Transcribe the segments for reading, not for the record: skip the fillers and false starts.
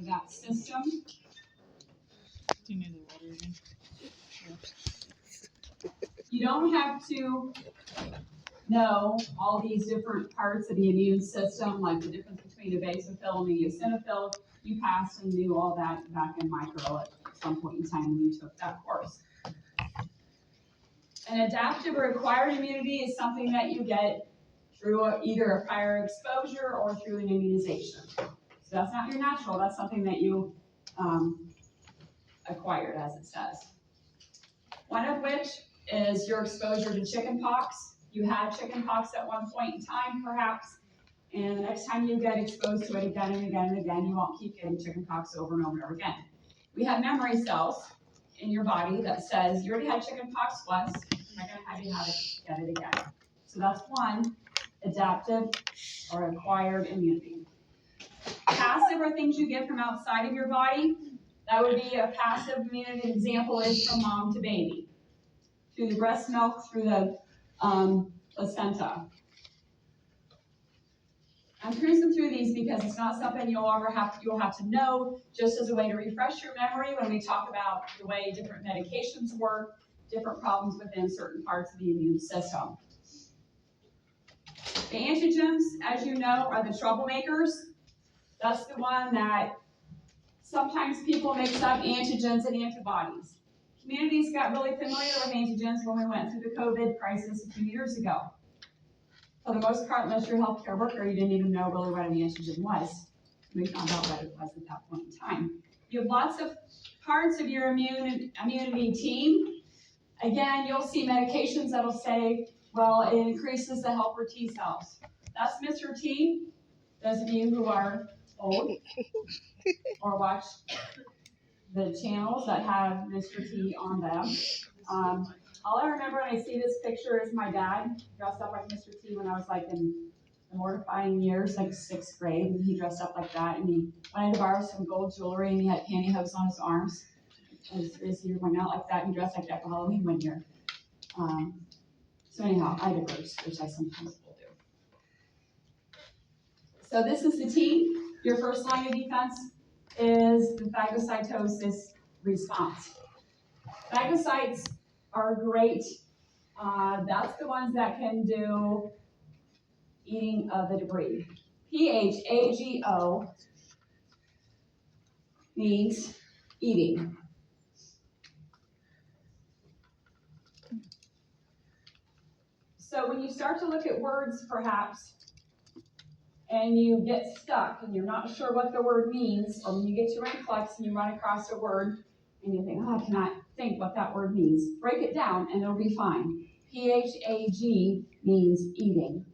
of that system. Do you need the water again? You don't have to know all these different parts of the immune system, like the difference between a basophil and a eosinophil. You passed and knew all that back in micro at some point in time when you took that course. An adaptive or acquired immunity is something that you get through either a prior exposure or through an immunization. So that's not your natural, that's something that you acquired, as it says. One of which is your exposure to chickenpox. You had chickenpox at one point in time, perhaps, and the next time you get exposed to it again and again and again, you won't keep getting chickenpox over and over and over again. We have memory cells in your body that says, you already had chickenpox once, I'm not going to have you get it again. So that's one, adaptive or acquired immunity. Passive are things you get from outside of your body. That would be a passive immunity. An example is from mom to baby. Through the breast milk, through the placenta. I'm cruising through these because it's not something you'll have to know, just as a way to refresh your memory when we talk about the way different medications work, different problems within certain parts of the immune system. The antigens, as you know, are the troublemakers. That's the one that sometimes people mix up antigens and antibodies. Communities got really familiar with antigens when we went through the COVID crisis a few years ago. For the most part, unless you're a healthcare worker, you didn't even know really what an antigen was. We found out what it was at that point in time. You have lots of parts of your immunity team. Again, you'll see medications that'll say, well, it increases the helper T cells. That's Mr. T. Those of you who are old or watch the channels that have Mr. T on them. All I remember when I see this picture is my dad dressed up like Mr. T when I was like in the mortifying years, like 6th grade, and he dressed up like that, and he wanted to borrow some gold jewelry, and he had pantyhose on his arms. As he went out like that, he dressed like that for Halloween one year. So anyhow, I diverse, which I sometimes will do. So this is the T. Your first line of defense is the phagocytosis response. Phagocytes are great. That's the ones that can do eating of the debris. PHAGO means eating. So when you start to look at words, perhaps, and you get stuck and you're not sure what the word means, or when you get to NCLEX and you run across a word and you think, oh, I cannot think what that word means, break it down and it'll be fine. PHAG means eating.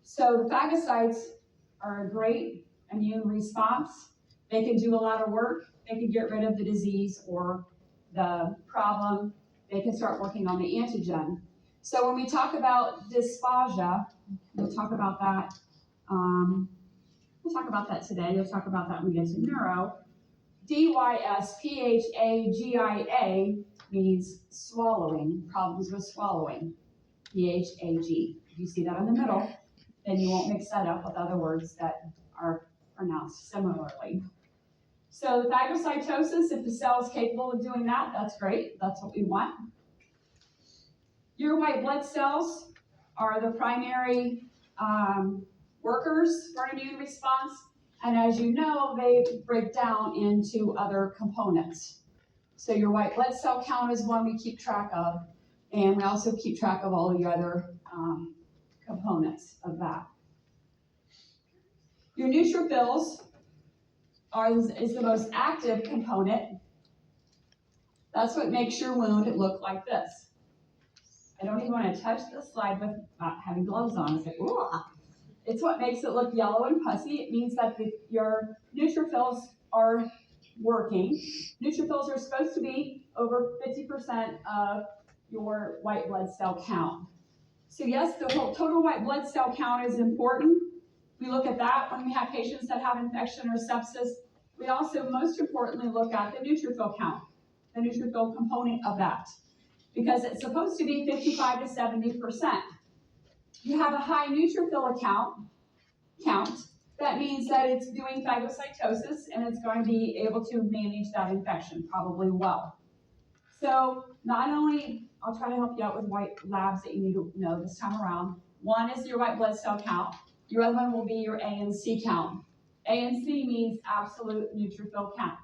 So the phagocytes are a great immune response. They can do a lot of work. They can get rid of the disease or the problem. They can start working on the antigen. So when we talk about dysphagia, we'll talk about that. We'll talk about that today. You'll talk about that when we get to neuro. DYSPHAGIA means swallowing, problems with swallowing. PHAG. If you see that in the middle, then you won't mix that up with other words that are pronounced similarly. So phagocytosis, if the cell is capable of doing that, that's great. That's what we want. Your white blood cells are the primary workers for an immune response, and as you know, they break down into other components. So your white blood cell count is one we keep track of, and we also keep track of all the other components of that. Your neutrophils is the most active component. That's what makes your wound look like this. I don't even want to touch this slide without having gloves on. It's like, ooh. It's what makes it look yellow and pussy. It means that your neutrophils are working. Neutrophils are supposed to be over 50% of your white blood cell count. So yes, the whole total white blood cell count is important. We look at that when we have patients that have infection or sepsis. We also, most importantly, look at the neutrophil count, the neutrophil component of that, because it's supposed to be 55 to 70%. You have a high neutrophil count, That means that it's doing phagocytosis and it's going to be able to manage that infection probably well. So not only, I'll try to help you out with white labs that you need to know this time around. One is your white blood cell count. Your other one will be your ANC count. ANC means absolute neutrophil count.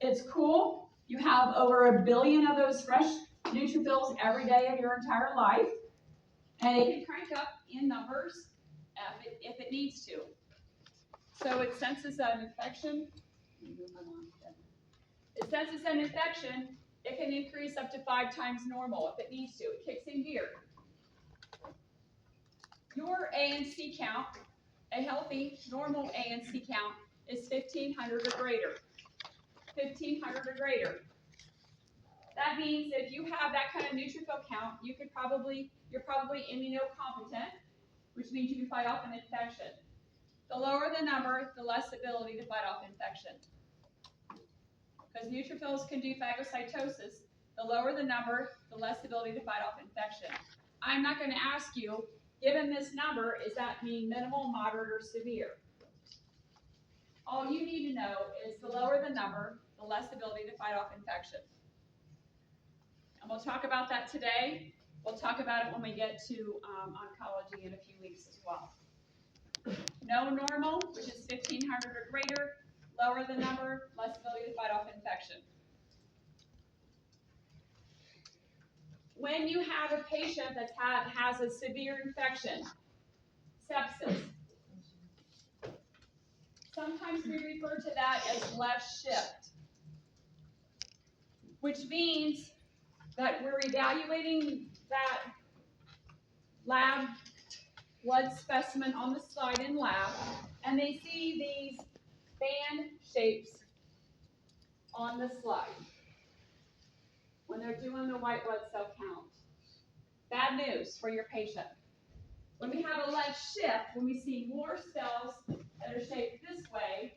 It's cool. You have over 1 billion of those fresh neutrophils every day of your entire life. And it can crank up in numbers if it needs to. So it senses an infection. It senses an infection. It can increase up to 5 times normal if it needs to. It kicks in gear. Your ANC count, a healthy, normal ANC count, is 1,500 or greater. 1,500 or greater. That means if you have that kind of neutrophil count, you're probably immunocompetent, which means you can fight off an infection. The lower the number, the less ability to fight off infection. Because neutrophils can do phagocytosis. The lower the number, the less ability to fight off infection. I'm not going to ask you, given this number, does that mean minimal, moderate, or severe? All you need to know is the lower the number, the less ability to fight off infection. And we'll talk about that today. We'll talk about it when we get to oncology in a few weeks as well. No normal, which is 1,500 or greater. Lower the number, less ability to fight off infection. When you have a patient that has a severe infection, sepsis, sometimes we refer to that as left shift, which means that we're evaluating that lab blood specimen on the slide in lab, and they see these band shapes on the slide when they're doing the white blood cell count. Bad news for your patient. When we have a left shift, when we see more cells that are shaped this way,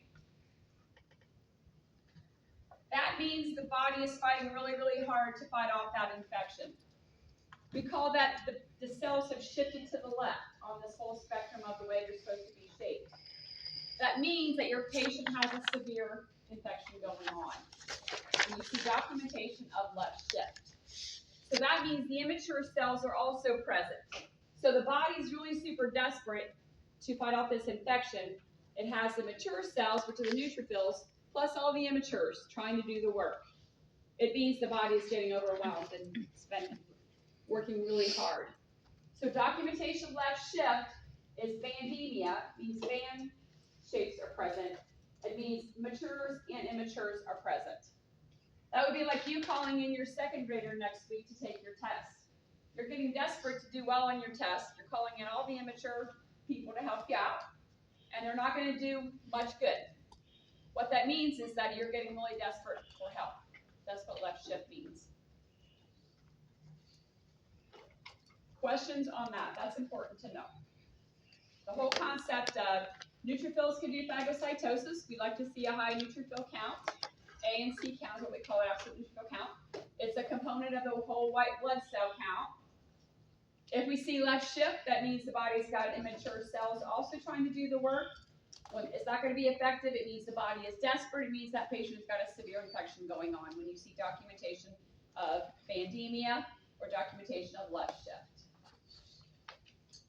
that means the body is fighting really, really hard to fight off that infection. We call that the cells have shifted to the left on this whole spectrum of the way they're supposed to be shaped. That means that your patient has a severe infection going on. And you see documentation of left shift. So that means the immature cells are also present. So the body's really super desperate to fight off this infection. It has the mature cells, which are the neutrophils, plus all the immatures trying to do the work. It means the body is getting overwhelmed and working really hard. So documentation of left shift is bandemia, means band shapes are present. It means matures and immatures are present. That would be like you calling in your second grader next week to take your test. You're getting desperate to do well on your test. You're calling in all the immature people to help you out, and they're not going to do much good. What that means is that you're getting really desperate for help. That's what left shift means. Questions on that? That's important to know. The whole concept of neutrophils can do phagocytosis. We like to see a high neutrophil count. ANC count is what we call it, absolute neutrophil count. It's a component of the whole white blood cell count. If we see left shift, that means the body's got immature cells also trying to do the work. When it's not going to be effective, it means the body is desperate. It means that patient has got a severe infection going on when you see documentation of bandemia or documentation of left shift.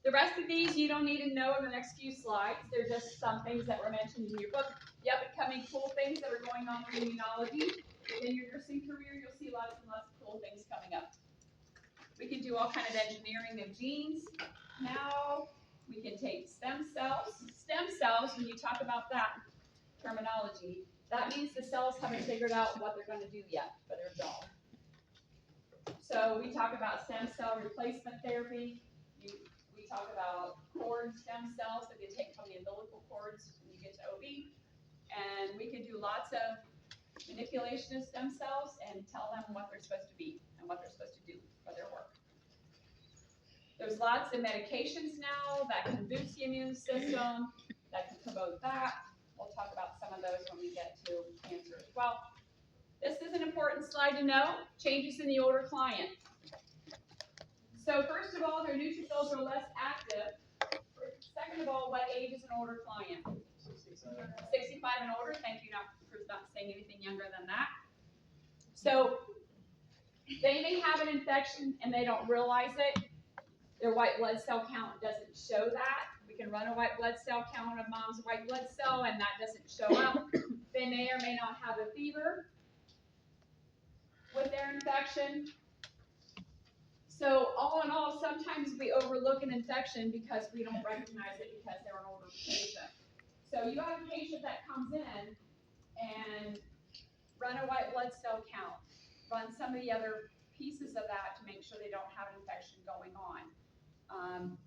The rest of these you don't need to know in the next few slides. They're just some things that were mentioned in your book. The upcoming cool things that are going on in immunology. Within your nursing career, you'll see lots and lots of cool things coming up. We can do all kind of engineering of genes. Now we can take stem cells. Stem cells, when you talk about that terminology, that means the cells haven't figured out what they're going to do yet, but they're dull. So we talk about stem cell replacement therapy. We talk about cord stem cells that they take from the umbilical cords when you get to OB. And we can do lots of manipulation of stem cells and tell them what they're supposed to be and what they're supposed to do for their work. There's lots of medications now that can boost the immune system, that can promote that. We'll talk about some of those when we get to cancer as well. This is an important slide to know, changes in the older client. So first of all, their neutrophils are less active. Second of all, what age is an older client? 65 and older. Thank you, for not saying anything younger than that. So they may have an infection and they don't realize it. Their white blood cell count doesn't show that. We can run a white blood cell count of mom's white blood cell and that doesn't show up. They may or may not have a fever with their infection. So all in all, sometimes we overlook an infection because we don't recognize it because they're an older patient. So you have a patient that comes in and run a white blood cell count, run some of the other pieces of that to make sure they don't have an infection going on.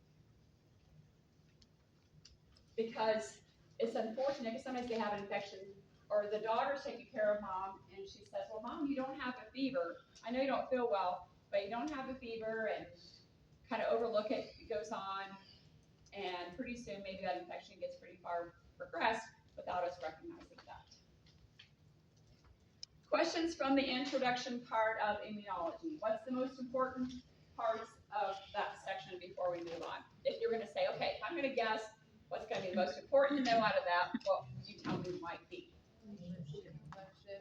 Because it's unfortunate because sometimes they have an infection or the daughter's taking care of mom and she says, well, mom, you don't have a fever. I know you don't feel well, but you don't have a fever, and kind of overlook it. It goes on, and pretty soon maybe that infection gets pretty far progressed without us recognizing that. Questions from the introduction part of immunology. What's the most important parts of that section before we move on? If you're going to say, okay, if I'm going to guess what's going to be the most important to know out of that, well, you tell me might be.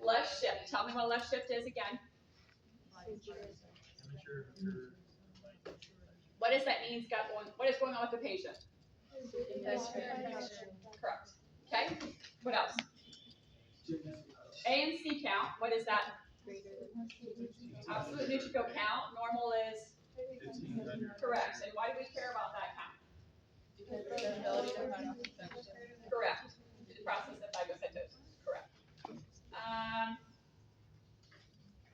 Left shift. Tell me what left shift is again. What does that mean? What is going on with the patient? Correct. Okay. What else? A and C count. What is that? Absolute neutrophil count. Normal is? 1500. Correct. And why do we care about that count? Correct. The process of phagocytosis. Correct.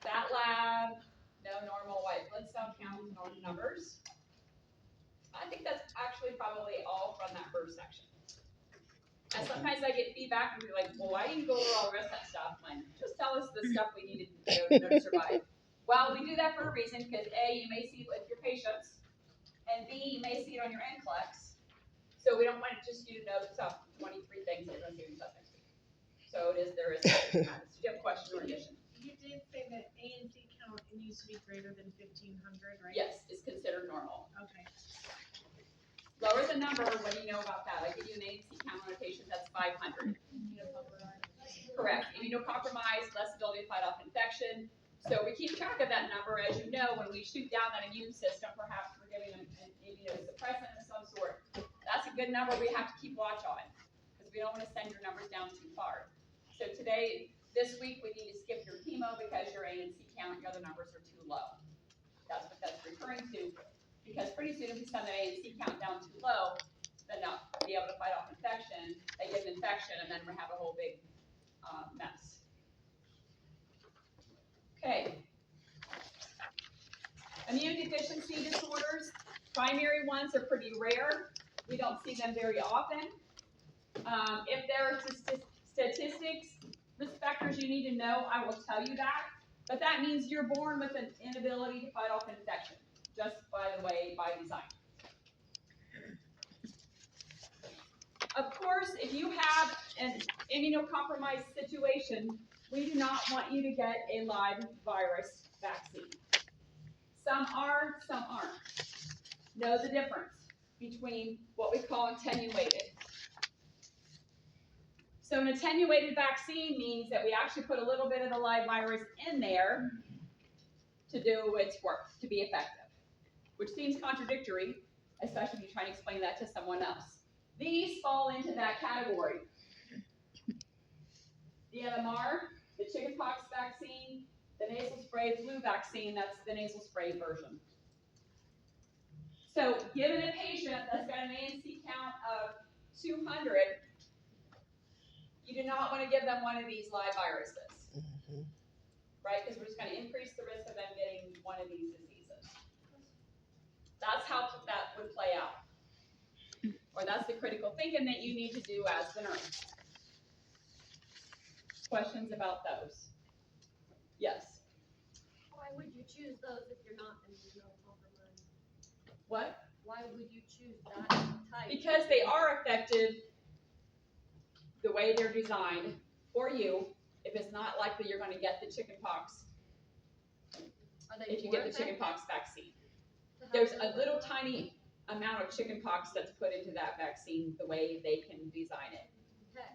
That lab, no normal white blood cell count, no numbers. I think that's actually probably all from that first section. And sometimes I get feedback and be like, well, why didn't you go over all the rest of that stuff? When just tell us the stuff we needed to survive. Well, we do that for a reason, because A, you may see it with your patients, and B, you may see it on your NCLEX. So we don't want just you to know the top 23 things that you're going to do stuff next week. So there is. Do you have a question or addition? You did say that A and C count needs to be greater than 1500, right? Yes, it's considered normal. Okay. Lower the number, what do you know about that? I give you an A and C count on a patient, that's 500. Correct. Immunocompromised, less ability to fight off infection. So we keep track of that number. As you know, when we shoot down that immune system, perhaps we're giving them an immunosuppressant of some sort. That's a good number we have to keep watch on, because we don't want to send your numbers down too far. So this week, we need to skip your chemo because your A and C count, your other numbers are too low. That's what that's referring to. Because pretty soon, if we send the A and C count down too low, then they'll be able to fight off infection. They get an infection, and then we have a whole big mess. Okay. Immune deficiency disorders. Primary ones are pretty rare. We don't see them very often. If there are statistics, risk factors you need to know, I will tell you that. But that means you're born with an inability to fight off infection, just by the way, by design. Of course, if you have an immunocompromised situation, we do not want you to get a live virus vaccine. Some are, some aren't. Know the difference between what we call attenuated. So an attenuated vaccine means that we actually put a little bit of the live virus in there to do its work, to be effective, which seems contradictory, especially if you try to explain that to someone else. These fall into that category. The MMR, the chickenpox vaccine, the nasal spray flu vaccine, that's the nasal spray version. So given a patient that's got an ANC count of 200, you do not want to give them one of these live viruses, right? Because we're just going to increase the risk of them getting one of these diseases. That's how that would play out. Or that's the critical thinking that you need to do as the nurse. Questions about those? Yes? Why would you choose those if you're not immunocompromised? What? Why would you choose that type? Because they are effective the way they're designed for you. If it's not likely you're going to get the chickenpox, Are they if you get the chickenpox vaccine. So there's a little tiny amount of chicken pox that's put into that vaccine the way they can design it. Okay.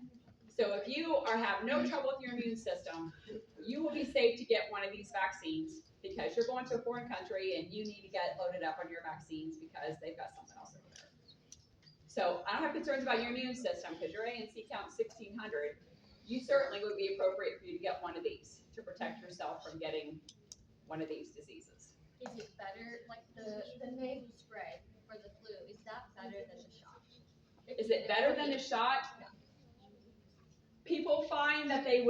So if you have no trouble with your immune system, you will be safe to get one of these vaccines because you're going to a foreign country and you need to get loaded up on your vaccines because they've got something else over there. So I don't have concerns about your immune system because your ANC count 1,600. You certainly would be appropriate for you to get one of these to protect yourself from getting one of these diseases. Is it better, like the nasal spray for the flu, is that better than the shot? Is it better than the shot? People find that they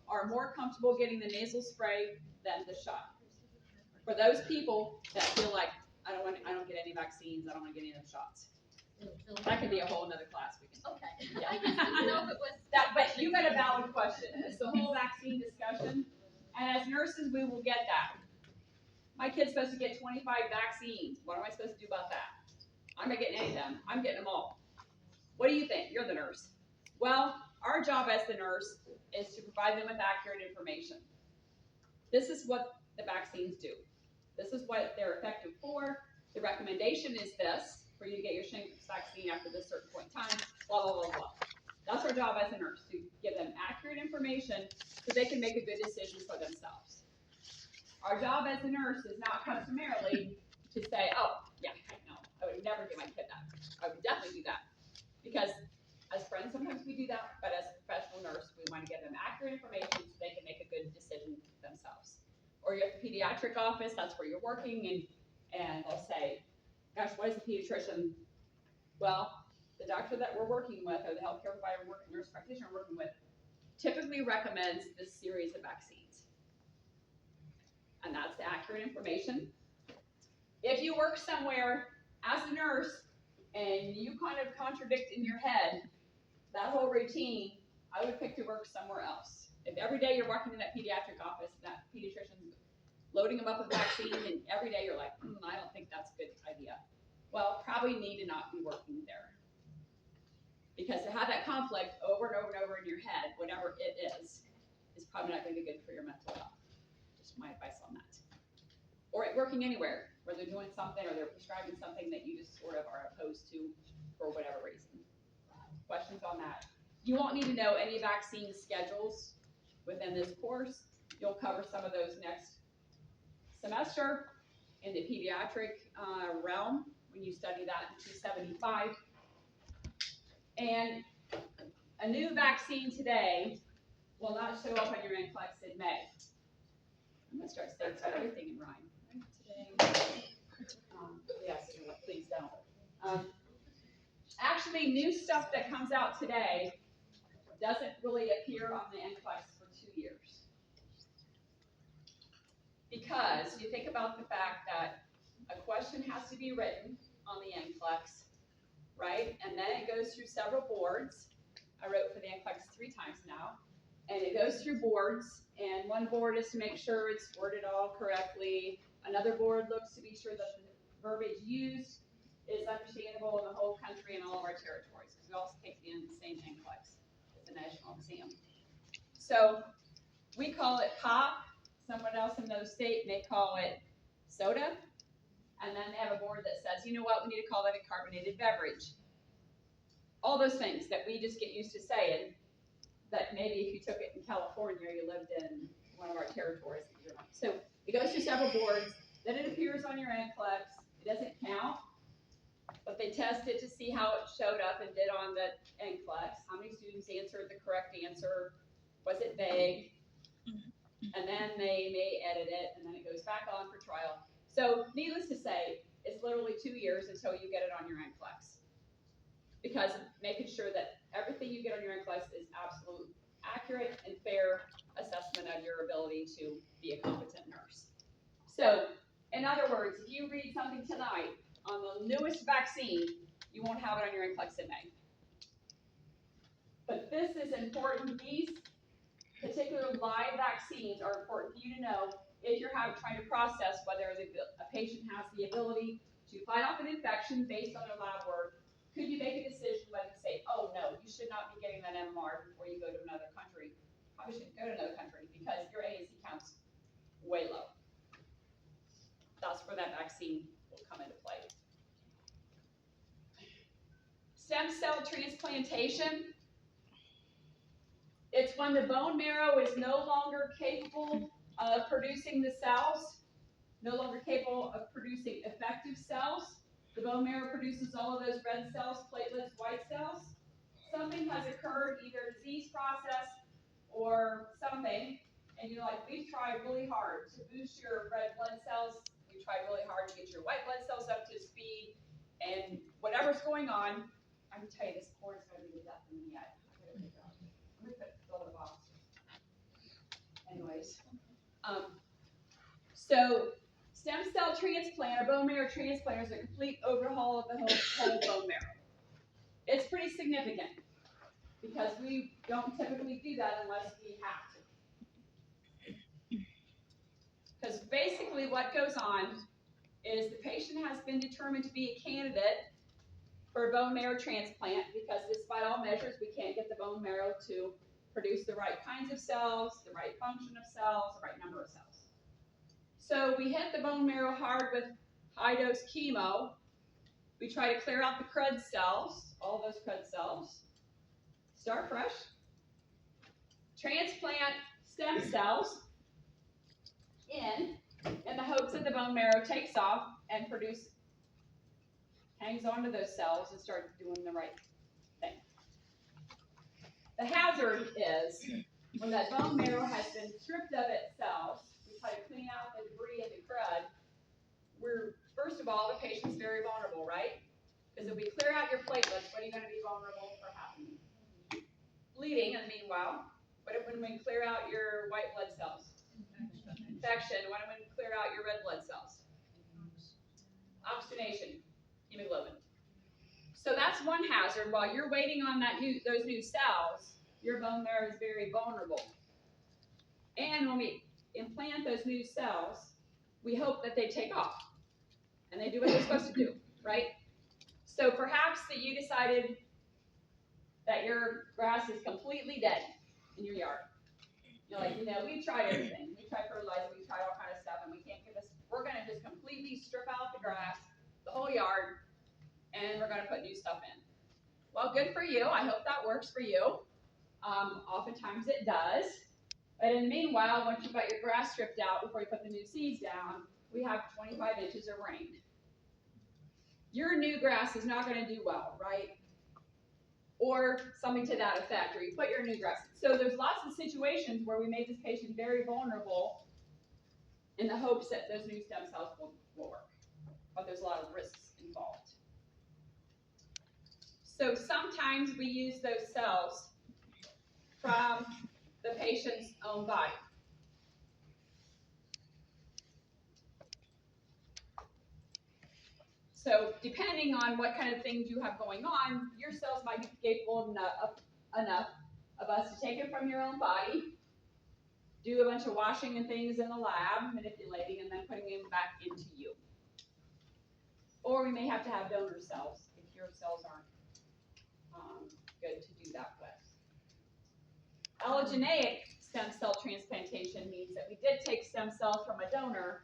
are more comfortable getting the nasal spray than the shot. For those people that feel like, I don't get any vaccines, I don't want to get any of them shots. That could be a whole nother class we can. Okay. Yeah. I just didn't know if it was. But you got a valid question. It's the whole vaccine discussion. And as nurses, we will get that. My kid's supposed to get 25 vaccines. What am I supposed to do about that? I'm not getting any of them. I'm getting them all. What do you think? You're the nurse. Well, our job as the nurse is to provide them with accurate information. This is what the vaccines do. This is what they're effective for. The recommendation is this, for you to get your shingles vaccine after this certain point in time, blah, blah, blah, blah. That's our job as a nurse, to give them accurate information so they can make a good decision for themselves. Our job as a nurse is not customarily to say, oh, yeah, no, I would never give my kid that. I would definitely do that. Because as friends, sometimes we do that, but as a professional nurse, we want to give them accurate information so they can make a good decision themselves. Or you're at the pediatric office, that's where you're working, and they'll say, gosh, what is a pediatrician? Well, the doctor that we're working with, or the healthcare provider nurse practitioner we're working with, typically recommends this series of vaccines. And that's the accurate information. If you work somewhere as a nurse and you kind of contradict in your head that whole routine, I would pick to work somewhere else. If every day you're walking in that pediatric office and that pediatrician's loading them up with vaccine, and every day you're like, I don't think that's a good idea. Well, probably need to not be working there. Because to have that conflict over and over and over in your head, whatever it is probably not going to be good for your mental health. Just my advice on that. Or at working anywhere, where they're doing something or they're prescribing something that you just sort of are opposed to for whatever reason. Questions on that? You won't need to know any vaccine schedules within this course. You'll cover some of those next semester in the pediatric realm when you study that in 275. And a new vaccine today will not show up on your NCLEX in May. I'm going to start saying everything in rhyme. Today, yes, please don't. Actually, new stuff that comes out today doesn't really appear on the NCLEX for 2 years. Because you think about the fact that a question has to be written on the NCLEX, right? And then it goes through several boards. I wrote for the NCLEX 3 times now. And it goes through boards, and one board is to make sure it's worded all correctly. Another board looks to be sure that the verbiage used is understandable in the whole country and all of our territories, because we also take the same NCLEX, the national exam. So we call it POP. Someone else in those state may call it soda. And then they have a board that says, you know what, we need to call that a carbonated beverage. All those things that we just get used to saying, that maybe if you took it in California, you lived in one of our territories. So it goes through several boards, then it appears on your NCLEX. It doesn't count, but they test it to see how it showed up and did on the NCLEX. How many students answered the correct answer? Was it vague? And then they may edit it, and then it goes back on for trial. So needless to say, it's literally 2 years until you get it on your NCLEX. Because making sure that everything you get on your NCLEX is absolute, accurate, and fair assessment of your ability to be a competent nurse. So, in other words, if you read something tonight on the newest vaccine, you won't have it on your NCLEX in May. But this is important. These particular live vaccines are important for you to know if you're trying to process whether a patient has the ability to fight off an infection based on their lab work. Could you make a decision whether to say, oh no, you should not be getting that MMR before you go to another country? Probably shouldn't go to another country because your ANC count's way low. That's where that vaccine will Stem cell transplantation. It's when the bone marrow is no longer capable of producing the cells, no longer capable of producing effective cells. The bone marrow produces all of those red cells, platelets, white cells. Something has occurred, either disease process or something, and you're like, we've tried really hard to boost your red blood cells, we tried really hard to get your white blood cells up to speed, and whatever's going on, I can tell you this corn's gonna be the death of me yet. I'm gonna fill the box. Anyways, so stem cell transplant or bone marrow transplant is a complete overhaul of the whole bone marrow. It's pretty significant because we don't typically do that unless we have to. Because basically what goes on is the patient has been determined to be a candidate for a bone marrow transplant because despite all measures, we can't get the bone marrow to produce the right kinds of cells, the right function of cells, the right number of cells. So we hit the bone marrow hard with high-dose chemo. We try to clear out the crud cells, all those crud cells, start fresh, transplant stem cells in the hopes that the bone marrow takes off and hangs onto those cells and starts doing the right thing. The hazard is when that bone marrow has been stripped of its cells, we try to clean out the debris and the crud. First of all, the patient's very vulnerable, right? Because if we clear out your platelets, what are you going to be vulnerable for happening? Bleeding, in the meanwhile. What if when we clear out your white blood cells? Infection. What if we clear out your red blood cells? Oxygenation, hemoglobin. So that's one hazard. While you're waiting on those new cells, your bone marrow is very vulnerable. And when we implant those new cells, we hope that they take off. And they do what they're supposed to do, right? So perhaps that you decided that your grass is completely dead in your yard. You're like, we've tried everything. We tried fertilizer, we tried all kind of stuff, and we're gonna just completely strip out the grass, the whole yard, and we're gonna put new stuff in. Well, good for you. I hope that works for you. Oftentimes it does. But in the meanwhile, once you've got your grass stripped out before you put the new seeds down, we have 25 inches of rain. Your new grass is not gonna do well, right? Or something to that effect, or you put your new grass. So there's lots of situations where we make this patient very vulnerable in the hopes that those new stem cells will work. But there's a lot of risks involved. So sometimes we use those cells from the patient's own body. So depending on what kind of things you have going on, your cells might be capable enough of us to take it from your own body, do a bunch of washing and things in the lab, manipulating, and then putting them back into you. Or we may have to have donor cells if your cells aren't good to do that with. Allogeneic stem cell transplantation means that we did take stem cells from a donor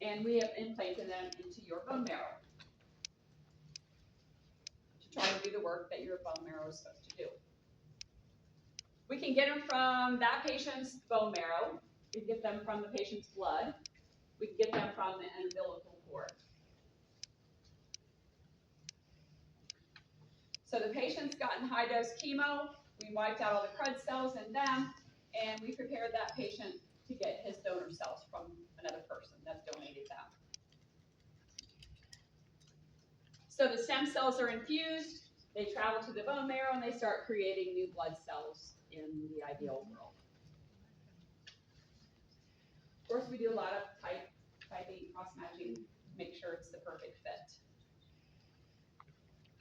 and we have implanted them into your bone marrow to try to do the work that your bone marrow is supposed to do. We can get them from that patient's bone marrow. We can get them from the patient's blood. We can get them from the umbilical cord. So the patient's gotten high-dose chemo. We wiped out all the crud cells in them, and we prepared that patient to get his donor cells from another person that's donated them. So the stem cells are infused, they travel to the bone marrow, and they start creating new blood cells in the ideal world. Of course, we do a lot of typing, cross-matching to make sure it's the perfect fit.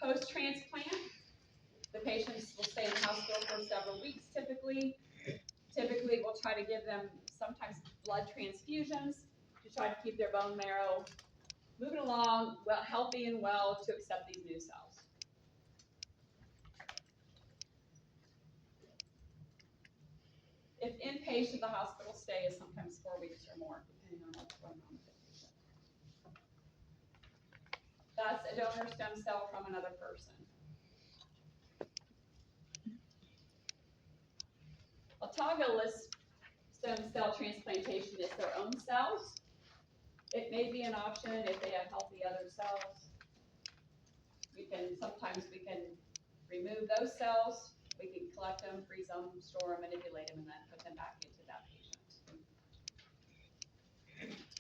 Post-transplant, the patients will stay in the hospital for several weeks typically. Typically, we'll try to give them sometimes blood transfusions to try to keep their bone marrow moving along, healthy and well to accept these new cells. If inpatient, the hospital stay is sometimes 4 weeks or more, depending on what's going on with the patient. That's a donor stem cell from another person. Autologous stem cell transplantation is their own cells. It may be an option if they have healthy other cells. Sometimes we can remove those cells, we can collect them, freeze them, store them, manipulate them, and then put them back into that patient.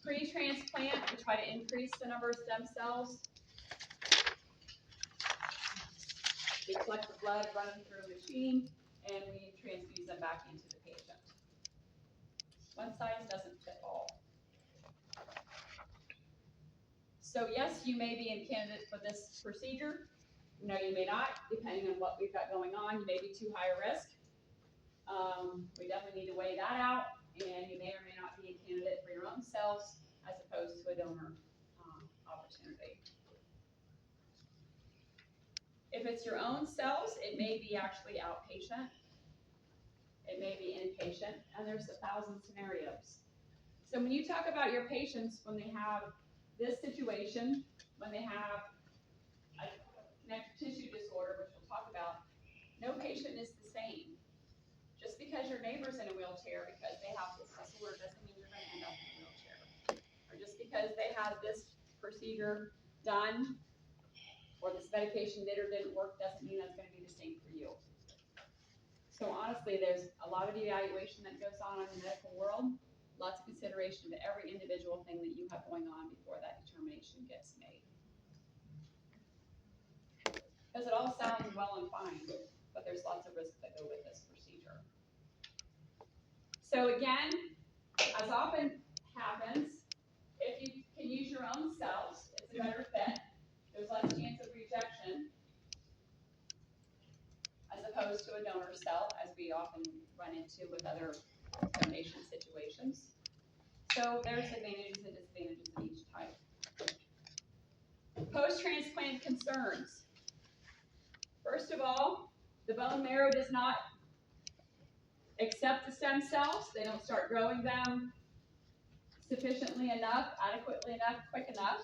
Pre-transplant, we try to increase the number of stem cells. We collect the blood, run them through a machine, and we transfuse them back into the patient. One size doesn't fit all. So yes, you may be a candidate for this procedure. No, you may not, depending on what we've got going on. You may be too high a risk. We definitely need to weigh that out, and you may or may not be a candidate for your own cells as opposed to a donor opportunity. If it's your own cells, it may be actually outpatient. It may be inpatient, and there's 1,000 scenarios. So when you talk about your patients, when they have this situation, when they have a connective tissue disorder, which we'll talk about, no patient is the same. Just because your neighbor's in a wheelchair because they have this disorder doesn't mean you're going to end up in a wheelchair. Or just because they had this procedure done or this medication did or didn't work doesn't mean that's going to be the same for you. So honestly, there's a lot of evaluation that goes on in the medical world, lots of consideration to every individual thing that you have going on before that determination gets made. Because it all sounds well and fine, but there's lots of risks that go with this procedure. So again, as often happens, if you can use your own cells, it's a better fit. There's less chance of rejection as opposed to a donor cell, as we often run into with other donation situations. So there's advantages and disadvantages of each type. Post-transplant concerns. First of all, the bone marrow does not accept the stem cells. They don't start growing them sufficiently enough, adequately enough, quick enough.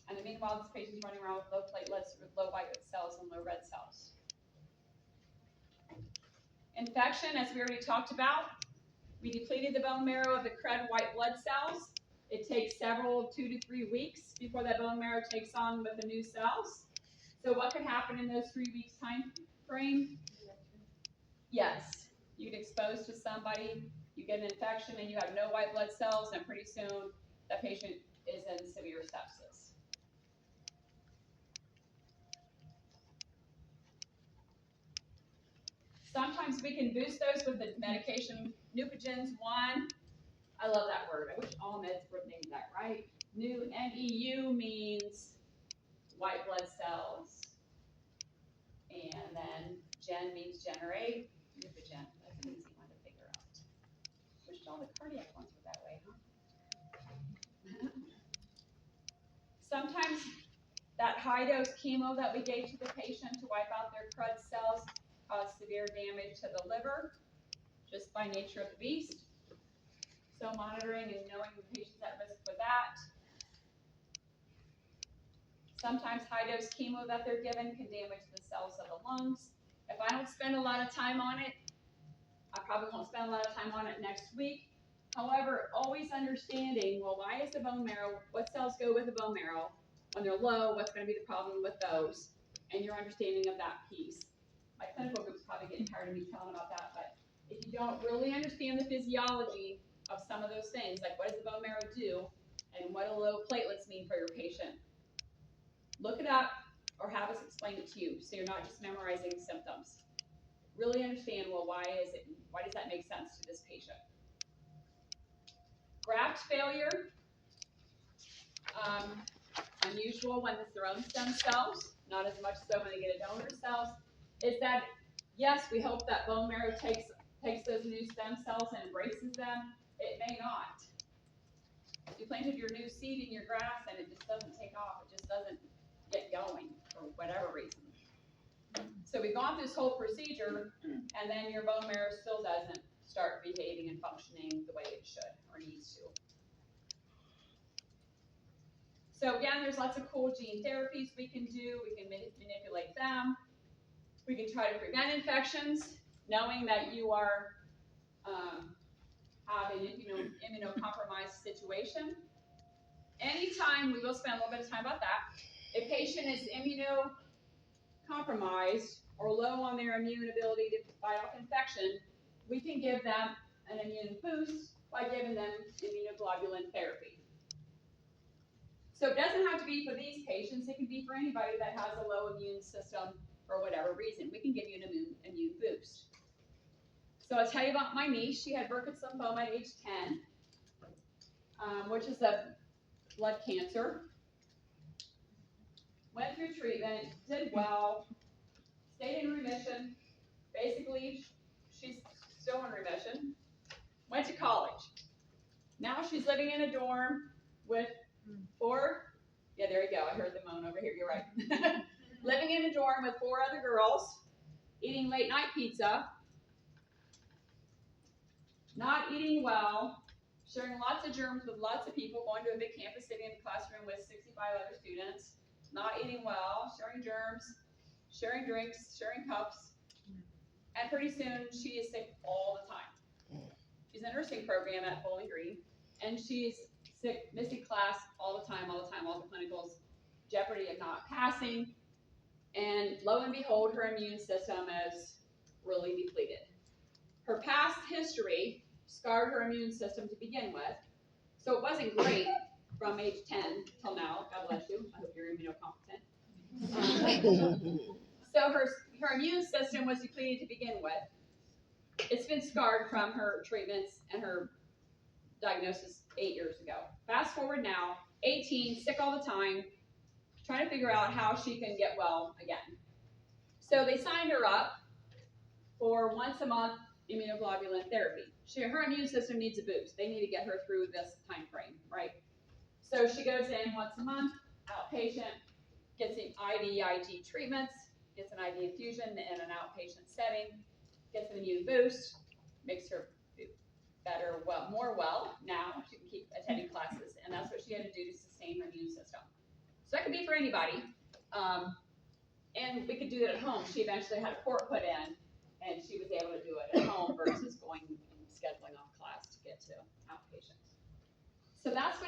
And meanwhile, this patient's running around with low platelets, with low white cells and low red cells. Infection, as we already talked about, we depleted the bone marrow of the CRED white blood cells. It takes 2 to 3 weeks before that bone marrow takes on with the new cells. So what could happen in those 3 weeks time frame? Yes, you get exposed to somebody, you get an infection and you have no white blood cells, and pretty soon that patient is in severe sepsis. Sometimes we can boost those with the medication Neupogen's 1. I love that word. I wish all meds were named that, right? NEU means white blood cells. And then gen means generate. Neupogen. That's an easy one to figure out. Wish all the cardiac ones were that way, huh? Sometimes that high-dose chemo that we gave to the patient to wipe out their CRUD cells caused severe damage to the liver, just by nature of the beast. So monitoring and knowing the patient's at risk for that. Sometimes high-dose chemo that they're given can damage the cells of the lungs. If I don't spend a lot of time on it, I probably won't spend a lot of time on it next week. However, always understanding, well, why is the bone marrow, what cells go with the bone marrow? When they're low, what's going to be the problem with those? And your understanding of that piece. My clinical group's probably getting tired of me telling about that, but if you don't really understand the physiology of some of those things, like what does the bone marrow do, and what do low platelets mean for your patient, look it up or have us explain it to you so you're not just memorizing symptoms. Really understand, well, why does that make sense to this patient? Graft failure, unusual when it's their own stem cells, not as much so when they get a donor cells, is that, yes, we hope that bone marrow takes those new stem cells and embraces them. It may not. You planted your new seed in your grass and it just doesn't take off. It just doesn't get going for whatever reason. So we've gone through this whole procedure and then your bone marrow still doesn't start behaving and functioning the way it should or needs to. So again, there's lots of cool gene therapies we can do. We can manipulate them. We can try to prevent infections, knowing that you are have an immunocompromised situation. Anytime, we will spend a little bit of time about that. A patient is immunocompromised or low on their immune ability to fight off infection, we can give them an immune boost by giving them immunoglobulin therapy. So it doesn't have to be for these patients, it can be for anybody that has a low immune system for whatever reason. We can give you an immune boost. So I'll tell you about my niece. She had Burkitt's lymphoma at age 10, which is a blood cancer. Went through treatment, did well, stayed in remission. Basically, she's still in remission. Went to college. Now she's living in a dorm with 4, yeah, there you go. I heard the moan over here. You're right. Living in a dorm with 4 other girls, eating late night pizza, not eating well, sharing lots of germs with lots of people, going to a big campus, sitting in a classroom with 65 other students, not eating well, sharing germs, sharing drinks, sharing cups, and pretty soon she is sick all the time. She's in a nursing program at Bowling Green, and she's sick, missing class all the time, all the clinicals, jeopardy of not passing, and lo and behold, her immune system is really depleted. Her past history scarred her immune system to begin with, so it wasn't great from age 10 till now. God bless you. I hope you're immunocompetent. So her immune system was depleted to begin with. It's been scarred from her treatments and her diagnosis 8 years ago. Fast forward now, 18, sick all the time, trying to figure out how she can get well again. So they signed her up for once a month immunoglobulin therapy. Her immune system needs a boost. They need to get her through this time frame, right? So she goes in once a month, outpatient, gets the IVIG treatments, gets an IV infusion in an outpatient setting, gets an immune boost, makes her better, more well now. She can keep attending classes, and that's what she had to do to sustain her immune system. So that could be for anybody. And we could do that at home. She eventually had a port put in, and she was able to do it at home versus going and scheduling off class to get to outpatient. So that's what